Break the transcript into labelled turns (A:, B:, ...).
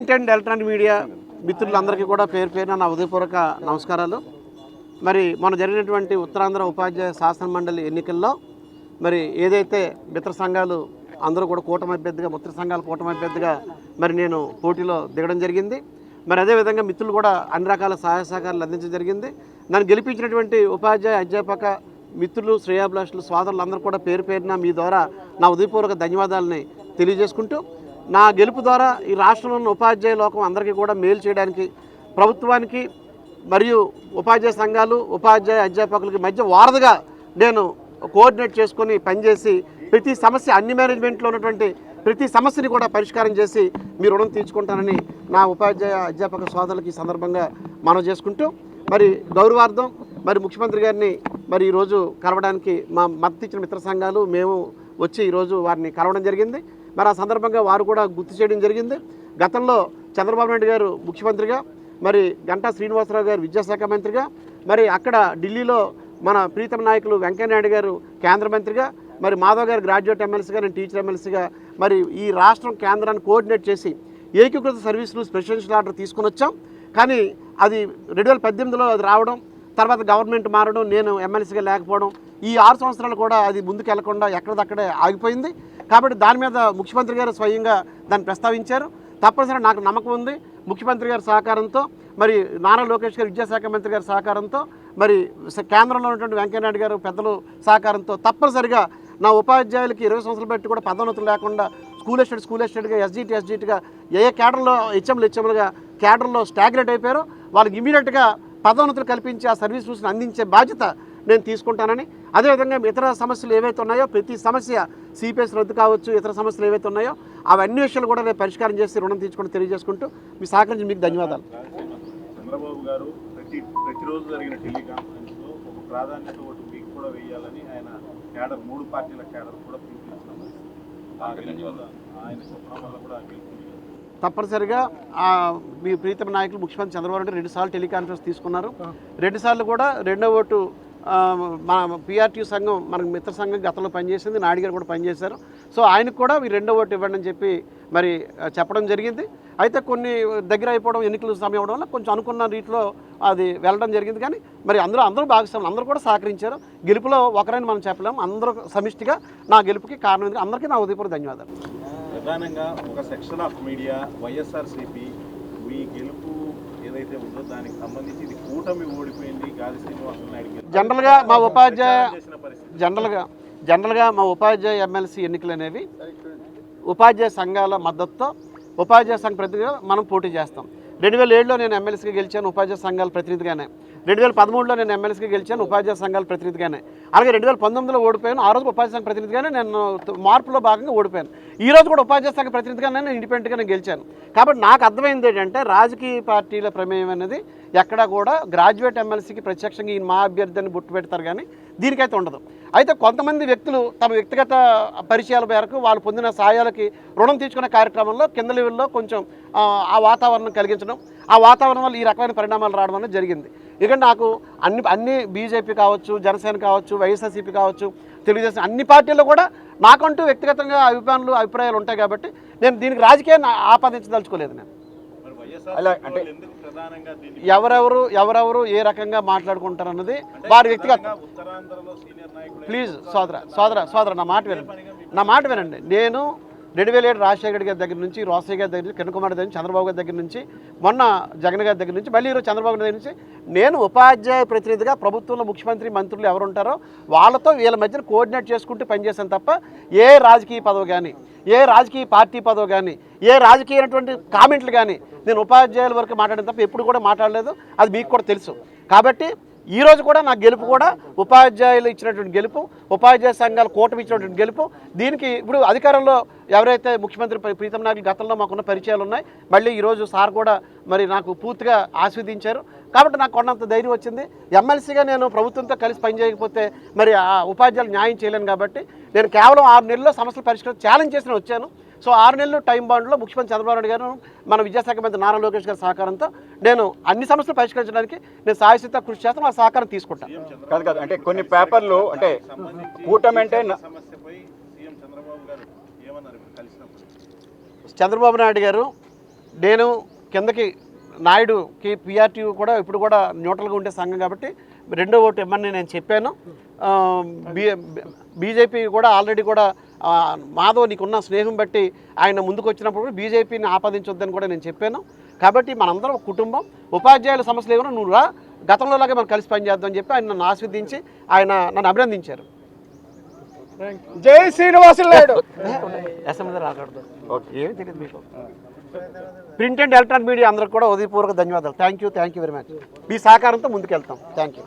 A: Print electronic media మిత్రులందరికీ కూడా పేరు పేరున నా ఉదయపూర్వక నమస్కారాలు. మరి మొన్న జరిగినటువంటి ఉత్తరాంధ్ర ఉపాధ్యాయ శాసన మండలి ఎన్నికల్లో మరి ఏదైతే మిత్ర సంఘాలు అందరూ కూడా కూటమి అభ్యర్థిగా మిత్ర సంఘాల కూటమి అభ్యర్థిగా మరి నేను పోటీలో దిగడం జరిగింది. మరి అదేవిధంగా మిత్రులు కూడా అన్ని రకాల సహాయ సహకారాలు అందించడం జరిగింది. నన్ను గెలిపించినటువంటి ఉపాధ్యాయ అధ్యాపక మిత్రులు శ్రేయాభిలాషులు సోదరులు అందరూ కూడా పేరు పేరున మీ ద్వారా నా ఉదయపూర్వక ధన్యవాదాలని తెలియజేసుకుంటూ, నా గెలుపు ద్వారా ఈ రాష్ట్రంలో ఉన్న ఉపాధ్యాయ లోకం అందరికీ కూడా మేలు చేయడానికి ప్రభుత్వానికి మరియు ఉపాధ్యాయ సంఘాలు ఉపాధ్యాయ అధ్యాపకులకి మధ్య వారధిగా నేను కోఆర్డినేట్ చేసుకొని పనిచేసి ప్రతి సమస్య అన్ని మేనేజ్మెంట్లో ఉన్నటువంటి ప్రతి సమస్యని కూడా పరిష్కారం చేసి మీ రుణం తీర్చుకుంటానని నా ఉపాధ్యాయ అధ్యాపక సోదరులకి ఈ సందర్భంగా మనవి చేసుకుంటూ, మరి గౌరవార్థం మరి ముఖ్యమంత్రి గారిని మరి ఈరోజు కలవడానికి మా మద్దతు ఇచ్చిన మిత్ర సంఘాలు మేము వచ్చి ఈరోజు వారిని కలవడం జరిగింది. మరి ఆ సందర్భంగా వారు కూడా గుర్తు చేయడం జరిగింది. గతంలో చంద్రబాబు నాయుడు గారు ముఖ్యమంత్రిగా, మరి గంటా శ్రీనివాసరావు గారు విద్యాశాఖ మంత్రిగా, మరి అక్కడ ఢిల్లీలో మన ప్రీతమ నాయకులు వెంకయ్యనాయుడు గారు కేంద్ర మంత్రిగా, మరి మాధవ్ గారు గ్రాడ్యుయేట్ ఎమ్మెల్సీగా, నేను టీచర్ ఎమ్మెల్సీగా మరి ఈ రాష్ట్రం కేంద్రాన్ని కోఆర్డినేట్ చేసి ఏకీకృత సర్వీస్ రూల్స్ ప్రెసిడెన్షియల్ ఆర్డర్ తీసుకుని వచ్చాం. కానీ అది 2018లో అది రావడం, తర్వాత గవర్నమెంట్ మారడం, నేను ఎమ్మెల్సీగా లేకపోవడం, ఈ 6 సంవత్సరాలు కూడా అది ముందుకు వెళ్లకుండా ఎక్కడిదక్కడే ఆగిపోయింది. కాబట్టి దాని మీద ముఖ్యమంత్రి గారు స్వయంగా దాన్ని ప్రస్తావించారు. తప్పనిసరిగా నాకు నమ్మకం ఉంది, ముఖ్యమంత్రి గారి సహకారంతో, మరి నారా లోకేష్ గారు విద్యాశాఖ మంత్రి గారి సహకారంతో, మరి కేంద్రంలో ఉన్నటువంటి వెంకయ్యనాయుడు గారు పెద్దలు సహకారంతో తప్పనిసరిగా నా ఉపాధ్యాయులకి 20 సంవత్సరాలు బట్టి కూడా పదోన్నతులు లేకుండా స్కూల్ ఎస్టేట్గా ఎస్జిటిగా ఏ కేడర్లో హెచ్ఎంలుగా కేడర్లో స్టాగ్నేట్ అయిపోయారో వాళ్ళకి ఇమీడియట్గా పదోన్నతులు కల్పించి ఆ సర్వీస్ రూల్స్ని అందించే బాధ్యత నేను తీసుకుంటానని, అదేవిధంగా ఇతర సమస్యలు ఏవైతే ఉన్నాయో ప్రతి సమస్య సిపిఎస్ రద్దు కావచ్చు, ఇతర సమస్యలు ఏవైతే ఉన్నాయో అవన్నీ విషయాలు కూడా నేను పరిష్కారం చేసి రుణం తీర్చుకుంటూ తెలియజేసుకుంటూ మీ సహకరించి మీకు ధన్యవాదాలు.
B: చంద్రబాబు గారు ప్రతిరోజు జరిగిన టెలికాన్ఫరెన్స్లో ఒక ప్రాధాన్యత ఓటు మీకు కూడా వేయాలని ఆయన క్యాడర్ 3 పార్టీల క్యాడర్ కూడా పిలుపునిస్తున్నారు. ఆయన చెప్పడం వల్ల కూడా
A: తప్పనిసరిగా మీ ప్రీతమ నాయకులు ముఖ్యమంత్రి చంద్రబాబు నాయుడు 2 సార్లు టెలికాన్ఫరెన్స్ తీసుకున్నారు. 2 సార్లు కూడా రెండో ఓటు మన పిఆర్టీ సంఘం మనకు మిత్ర సంఘం గతంలో పనిచేసింది, నాయుడు గారు కూడా పనిచేశారు. సో ఆయనకు కూడా మీరు రెండో ఓటు ఇవ్వండి అని చెప్పి మరి చెప్పడం జరిగింది. అయితే కొన్ని దగ్గర అయిపోవడం ఎన్నికల సమయం అవడం వల్ల కొంచెం అనుకున్న రీతిలో అది వెళ్ళడం జరిగింది. కానీ మరి అందరూ భాగస్వాములు, అందరూ కూడా సహకరించారు. గెలుపులో ఒకరైనా మనం చెప్పలేము, అందరూ సమిష్టిగా నా గెలుపుకి కారణం. అందరికీ నా ఉదయపూర్వక ధన్యవాదాలు.
B: ప్రధానంగా ఒక సెక్షన్ ఆఫ్ మీడియా వైఎస్ఆర్సీపీ మీ గెలుపు ఏదైతే ఉందో దానికి సంబంధించి ఇది కూటమి ఓడిపోయింది, గాలి శ్రీనివాసరావు నాయుడు
A: జనరల్గా మా ఉపాధ్యాయ ఎమ్మెల్సీ ఎన్నికలు అనేవి ఉపాధ్యాయ సంఘాల మద్దతుతో ఉపాధ్యాయ సంఘ ప్రతినిధిగా మనం పోటీ చేస్తాం. 2007లో నేను ఎమ్మెల్సీగా గెలిచాను ఉపాధ్యాయ సంఘాల ప్రతినిధిగానే, 2013లో నేను ఎమ్మెల్సీగా గెలిచాను ఉపాధ్యాయ సంఘాల ప్రతినిధిగానే, అలాగే 2019లో ఓడిపోయాను. ఆ రోజు ఉపాధ్యాయ సంఘ ప్రతినిధిగానే నేను మార్పులో భాగంగా ఓడిపోయాను. ఈ రోజు కూడా ఉపాధ్యాయ సంఘ ప్రతినిధిగా నేను ఇండిపెండెంట్గా నేను గెలిచాను. కాబట్టి నాకు అర్థమైంది ఏంటంటే రాజకీయ పార్టీల ప్రమేయం అనేది ఎక్కడా కూడా గ్రాడ్యుయేట్ ఎమ్మెల్సీకి ప్రత్యక్షంగా ఈ మా అభ్యర్థిని బుట్టు పెడతారు, కానీ దీనికైతే ఉండదు. అయితే కొంతమంది వ్యక్తులు తమ వ్యక్తిగత పరిచయాల మేరకు వాళ్ళు పొందిన సాయాలకి రుణం తీర్చుకునే కార్యక్రమంలో కింద లెవెల్లో కొంచెం ఆ వాతావరణం కలిగించడం, ఆ వాతావరణం వల్ల ఈ రకమైన పరిణామాలు రావడం అనేది జరిగింది. ఇక నాకు అన్ని బీజేపీ కావచ్చు, జనసేన కావచ్చు, వైఎస్ఆర్సీపీ కావచ్చు, తెలుగుదేశం అన్ని పార్టీల్లో కూడా నాకంటూ వ్యక్తిగతంగా అభిప్రాయాలు ఉంటాయి. కాబట్టి నేను దీనికి రాజకీయాన్ని ఆపాదించదలుచుకోలేదు. నేను
B: అంటే
A: ఎవరెవరు ఏ రకంగా మాట్లాడుకుంటారు అన్నది వారి వ్యక్తిగత. ప్లీజ్ సోదర నా మాట వినండి. నేను 2007 రాజశేఖర్ గారి దగ్గర నుంచి, రోసయ్య గారి దగ్గర నుంచి, కిరణ్ కుమార్ దగ్గర నుంచి, చంద్రబాబు గారి దగ్గర నుంచి, మొన్న జగన్ గారి దగ్గర నుంచి, మళ్ళీ ఈరోజు చంద్రబాబు గారి దగ్గర నుంచి నేను ఉపాధ్యాయ ప్రతినిధిగా ప్రభుత్వంలో ముఖ్యమంత్రి మంత్రులు ఎవరు ఉంటారో వాళ్ళతో వీళ్ళ మధ్యన కోఆర్డినేట్ చేసుకుంటూ పనిచేశాను తప్ప ఏ రాజకీయ పదవి కానీ, ఏ రాజకీయ పార్టీ పదవి కానీ, ఏ రాజకీయమైనటువంటి కామెంట్లు కానీ నేను ఉపాధ్యాయుల వరకు మాట్లాడిన తప్ప ఎప్పుడు కూడా మాట్లాడలేదు. అది మీకు కూడా తెలుసు. కాబట్టి ఈరోజు కూడా నా గెలుపు కూడా ఉపాధ్యాయులు ఇచ్చినటువంటి గెలుపు, ఉపాధ్యాయ సంఘాల కూటమి ఇచ్చినటువంటి గెలుపు. దీనికి ఇప్పుడు అధికారంలో ఎవరైతే ముఖ్యమంత్రి ప్రీతమ నాయకులు గతంలో మాకున్న పరిచయాలు ఉన్నాయి, మళ్ళీ ఈరోజు సార్ కూడా మరి నాకు పూర్తిగా ఆస్వాదించారు. కాబట్టి నాకు కొన్నంత ధైర్యం వచ్చింది. ఎమ్మెల్సీగా నేను ప్రభుత్వంతో కలిసి పనిచేయకపోతే మరి ఆ ఉపాధ్యాయులు న్యాయం చేయలేను. కాబట్టి నేను కేవలం 6 నెలల్లో సమస్యలు పరిష్కరించి ఛాలెంజ్ చేసిన వచ్చాను. సో 6 నెలలు టైం బాండ్లో ముఖ్యమంత్రి చంద్రబాబు నాయుడు గారు, మన విద్యాశాఖ మంత్రి నారా లోకేష్ గారి సహకారంతో నేను అన్ని సమస్యలు పరిష్కరించడానికి నేను సాయశక్తిగా కృషి చేస్తాను. ఆ సహకారం తీసుకుంటాను.
C: కాదు అంటే కొన్ని పేపర్లు అంటే కూటమి అంటే
A: చంద్రబాబు నాయుడు గారు నేను కిందకి నాయుడుకి పిఆర్టీ కూడా ఇప్పుడు కూడా న్యూట్రల్గా ఉండే సంఘం కాబట్టి రెండో ఓటు ఇమ్మని నేను చెప్పాను. బీజేపీ కూడా ఆల్రెడీ కూడా మాధవ్ నీకున్న స్నేహం బట్టి ఆయన ముందుకు వచ్చినప్పుడు కూడా బీజేపీని ఆపాదించొద్దని కూడా నేను చెప్పాను. కాబట్టి మనందరం ఒక కుటుంబం, ఉపాధ్యాయుల సమస్యలు ఏమైనా నువ్వు రా, గతంలోలాగే మనం కలిసి పనిచేద్దాం అని చెప్పి ఆయన నన్ను ఆస్వాదించి ఆయన నన్ను అభినందించారు.
C: జై శ్రీనివాసులు నాయుడు.
A: అసెంబ్లీ రాకూడదు, ఏమీ తెలియదు మీకు. ప్రింట్ అండ్ ఎలక్ట్రానిక్ మీడియా అందరికి కూడా ఉదయపూర్వక ధన్యవాదాలు. Thank you very much. మీ సహకారంతో ముందుకెళ్తాం. Thank you.